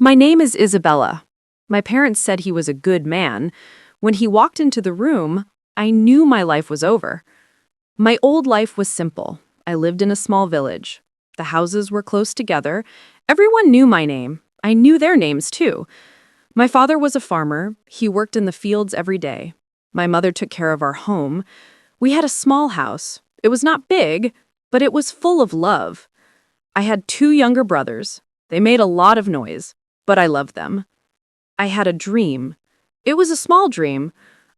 My name is Isabella. My parents said he was a good man. When he walked into the room, I knew my life was over. My old life was simple. I lived in a small village. The houses were close together. Everyone knew my name. I knew their names too. My father was a farmer. He worked in the fields every day. My mother took care of our home. We had a small house. It was not big, but it was full of love. I had two younger brothers. They made a lot of noise, but I loved them. I had a dream. It was a small dream.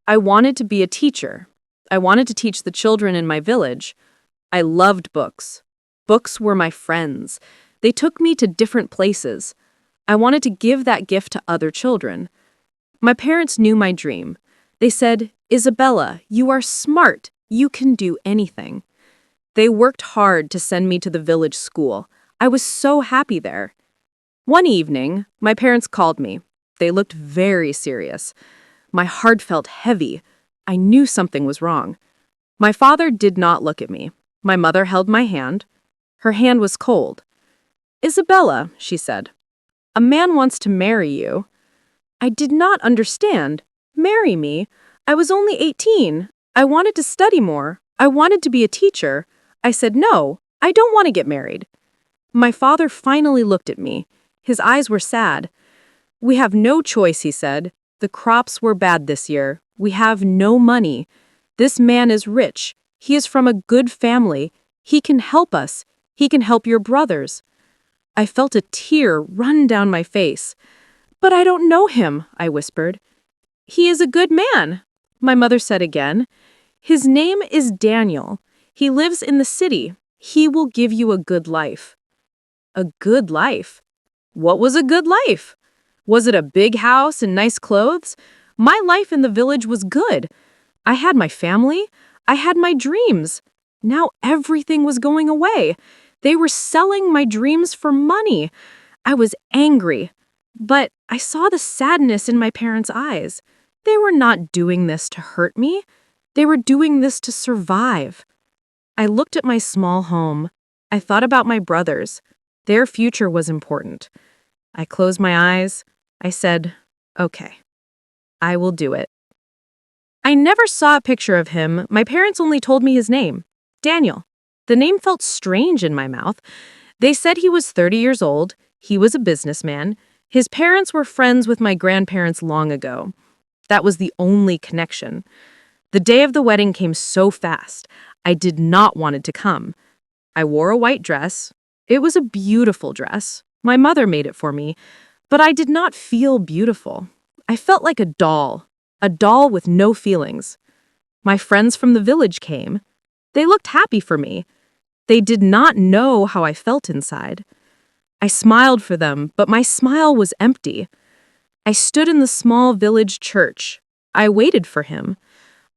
I wanted to be a teacher. I wanted to teach the children in my village. I loved books. Books were my friends. They took me to different places. I wanted to give that gift to other children. My parents knew my dream. They said, "Isabella, you are smart. You can do anything." They worked hard to send me to the village school. I was so happy there. One evening, my parents called me. They looked very serious. My heart felt heavy. I knew something was wrong. My father did not look at me. My mother held my hand. Her hand was cold. "Isabella," she said, "a man wants to marry you." I did not understand. Marry me? I was only 18. I wanted to study more. I wanted to be a teacher. I said, "No, I don't want to get married." My father finally looked at me. His eyes were sad. "We have no choice," he said. "The crops were bad this year. We have no money. This man is rich. He is from a good family. He can help us. He can help your brothers." I felt a tear run down my face. "But I don't know him," I whispered. "He is a good man," my mother said again. "His name is Daniel. He lives in the city. He will give you a good life." A good life? What was a good life? Was it a big house and nice clothes? My life in the village was good. I had my family. I had my dreams. Now everything was going away. They were selling my dreams for money. I was angry, but I saw the sadness in my parents' eyes. They were not doing this to hurt me. They were doing this to survive. I looked at my small home. I thought about my brothers. Their future was important. I closed my eyes. I said, "Okay, I will do it." I never saw a picture of him. My parents only told me his name, Daniel. The name felt strange in my mouth. They said he was 30 years old. He was a businessman. His parents were friends with my grandparents long ago. That was the only connection. The day of the wedding came so fast. I did not want it to come. I wore a white dress. It was a beautiful dress. My mother made it for me, but I did not feel beautiful. I felt like a doll with no feelings. My friends from the village came. They looked happy for me. They did not know how I felt inside. I smiled for them, but my smile was empty. I stood in the small village church. I waited for him.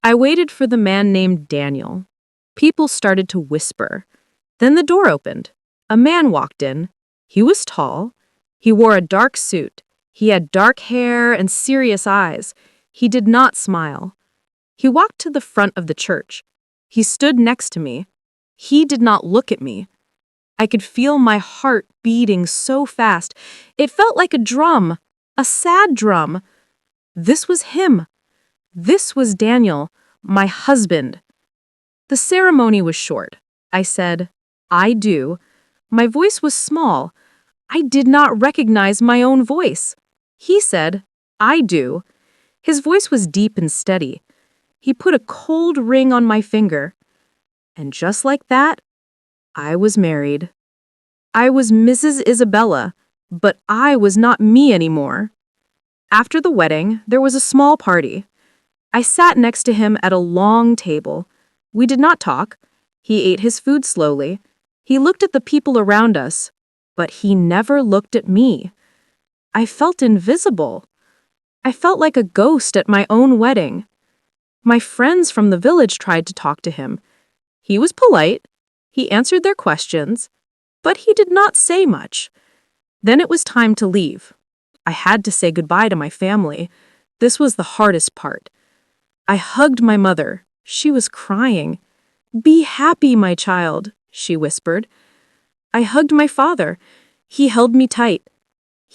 I waited for the man named Daniel. People started to whisper. Then the door opened. A man walked in. He was tall. He wore a dark suit. He had dark hair and serious eyes. He did not smile. He walked to the front of the church. He stood next to me. He did not look at me. I could feel my heart beating so fast. It felt like a drum, a sad drum. This was him. This was Daniel, my husband. The ceremony was short. I said, "I do." My voice was small. I did not recognize my own voice. He said, "I do." His voice was deep and steady. He put a cold ring on my finger. And just like that, I was married. I was Mrs. Isabella, but I was not me anymore. After the wedding, there was a small party. I sat next to him at a long table. We did not talk. He ate his food slowly. He looked at the people around us, but he never looked at me. I felt invisible. I felt like a ghost at my own wedding. My friends from the village tried to talk to him. He was polite. He answered their questions, but he did not say much. Then it was time to leave. I had to say goodbye to my family. This was the hardest part. I hugged my mother. She was crying. "Be happy, my child," she whispered. I hugged my father. He held me tight.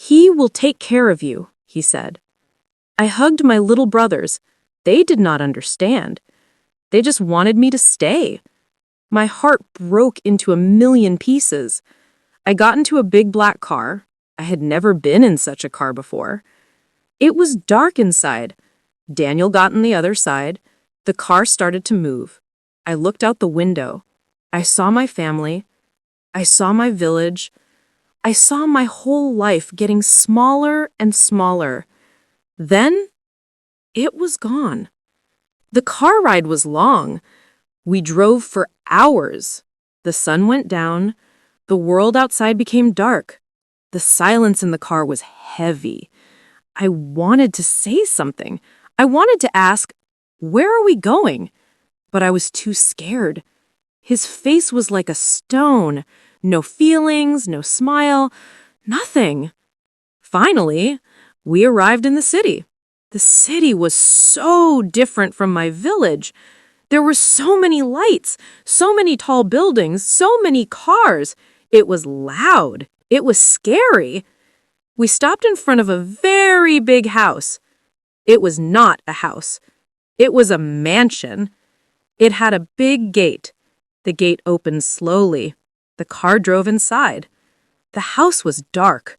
"He will take care of you," he said. I hugged my little brothers. They did not understand. They just wanted me to stay. My heart broke into a million pieces. I got into a big black car. I had never been in such a car before. It was dark inside. Daniel got on the other side. The car started to move. I looked out the window. I saw my family. I saw my village. I saw my whole life getting smaller and smaller. Then, it was gone. The car ride was long. We drove for hours. The sun went down. The world outside became dark. The silence in the car was heavy. I wanted to say something. I wanted to ask, "Where are we going?" But I was too scared. His face was like a stone. No feelings, no smile, nothing. Finally, we arrived in the city. The city was so different from my village. There were so many lights, so many tall buildings, so many cars. It was loud. It was scary. We stopped in front of a very big house. It was not a house. It was a mansion. It had a big gate. The gate opened slowly. The car drove inside. The house was dark.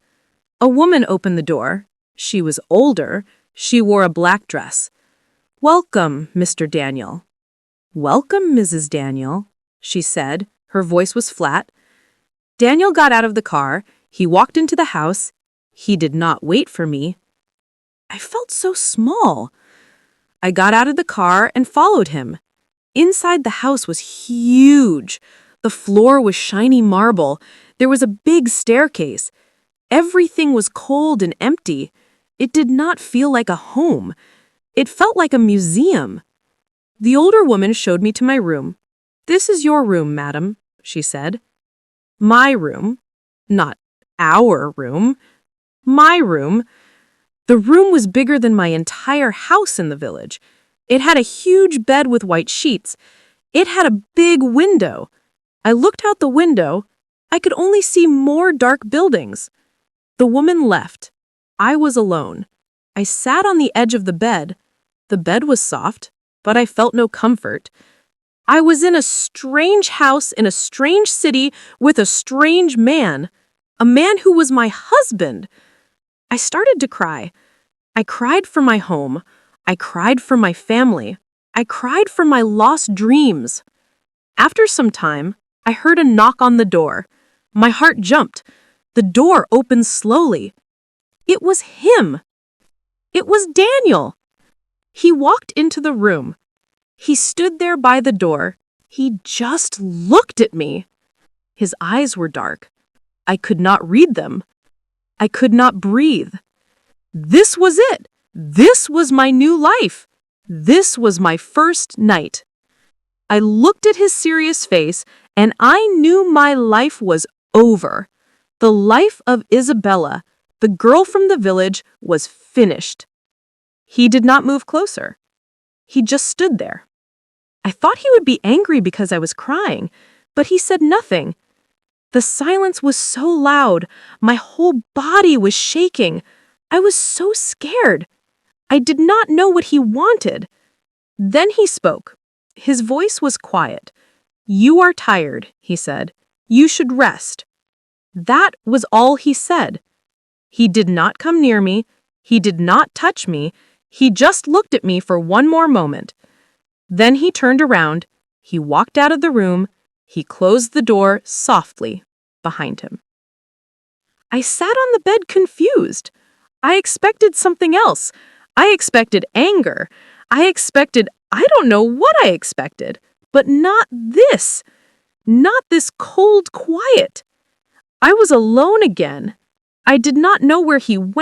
A woman opened the door. She was older. She wore a black dress. "Welcome, Mr. Daniel." "Welcome, Mrs. Daniel," she said. Her voice was flat. Daniel got out of the car. He walked into the house. He did not wait for me. I felt so small. I got out of the car and followed him. Inside the house was huge. The floor was shiny marble. There was a big staircase. Everything was cold and empty. It did not feel like a home. It felt like a museum. The older woman showed me to my room. "This is your room, madam," she said. My room. Not our room. My room. The room was bigger than my entire house in the village. It had a huge bed with white sheets. It had a big window. I looked out the window. I could only see more dark buildings. The woman left. I was alone. I sat on the edge of the bed. The bed was soft, but I felt no comfort. I was in a strange house in a strange city with a strange man, a man who was my husband. I started to cry. I cried for my home. I cried for my family. I cried for my lost dreams. After some time, I heard a knock on the door. My heart jumped. The door opened slowly. It was him. It was Daniel. He walked into the room. He stood there by the door. He just looked at me. His eyes were dark. I could not read them. I could not breathe. This was it. This was my new life. This was my first night. I looked at his serious face, and I knew my life was over. The life of Isabella, the girl from the village, was finished. He did not move closer. He just stood there. I thought he would be angry because I was crying, but he said nothing. The silence was so loud. My whole body was shaking. I was so scared. I did not know what he wanted. Then he spoke. His voice was quiet. "You are tired," he said. "You should rest." That was all he said. He did not come near me. He did not touch me. He just looked at me for one more moment. Then he turned around. He walked out of the room. He closed the door softly behind him. I sat on the bed confused. I expected something else. I expected anger. I don't know what I expected, but not this. Not this cold quiet. I was alone again. I did not know where he went.